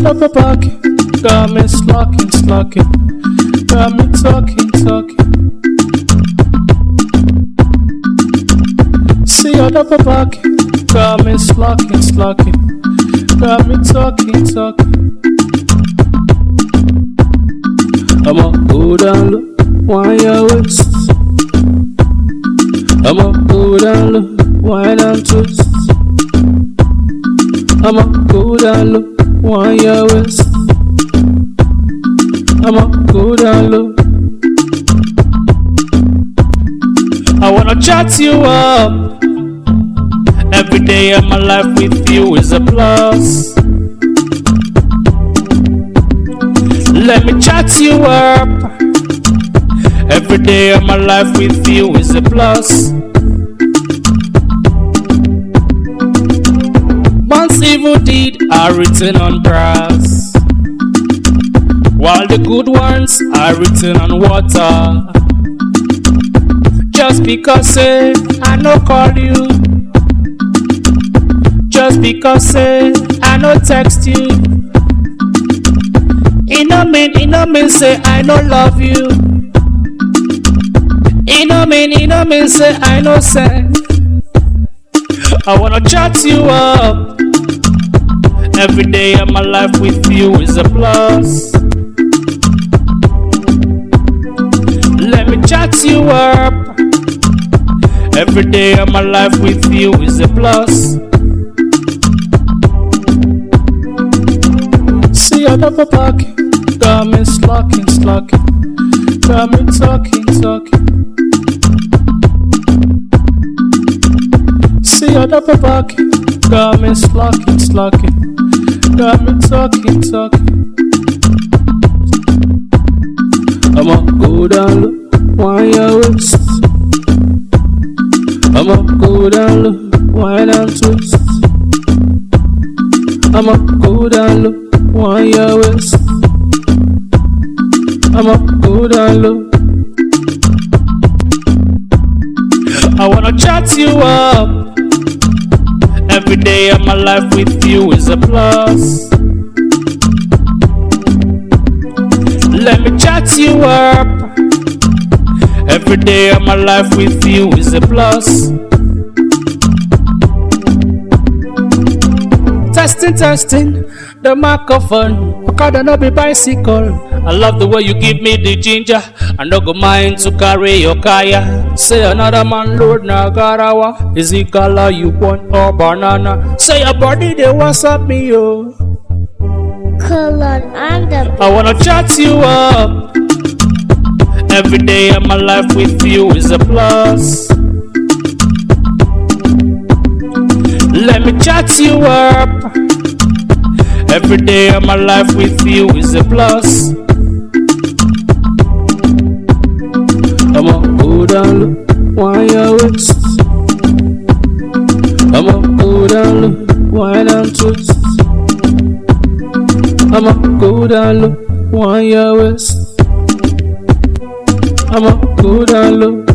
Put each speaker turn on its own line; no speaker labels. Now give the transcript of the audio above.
out of a pocket, got me slocking, slocking, got me talking, talking. See out of a pocket, got me slocking, slocking, got me talking, talking. I'ma go down low, wind your waist. I'ma go down low, wind and twist. I'ma go down low, wind your waist. I'ma go down low. I wanna chat you up. Every day of my life with you is a plus. Let me chat you up. Every day of my life with you is a plus. Once evil deed are written on brass, while the good ones are written on water. Just because I no call you, just because I no text you, it no mean say I no love you. It no mean say I no send. I wanna chat you up. Every day of my life with you is a plus. Let me chat you up. Every day of my life with you is a plus. See out of a pocket, got me slocking, slocking, got me talking, talking. See out of a pocket, got me slocking, slocking, got me talking, talking. I'ma go down low, wind your waist. I'ma go down low, wind and twist. I'ma go down low, wind your waist. I'ma go down low. I wanna chat you up. Every day of my life with you is a plus. Let me chat you up. Every day of my life with you is a plus. Testing, testing, the microphone. I can't no be bicycle. I love the way you give me the ginger. I no go mind to carry your kaya. Say another man load na garawa. Is it color you want or banana? Say your body they WhatsApp me yo.
Color and the
I wanna chat you up. Every day of my life with you is a plus. Let me chat you up. Every day of my life with you is a plus. I'ma go down low, wind your waist. I'ma go down low, wind and twist. I'ma go down low, wind your waist. I'ma go down low.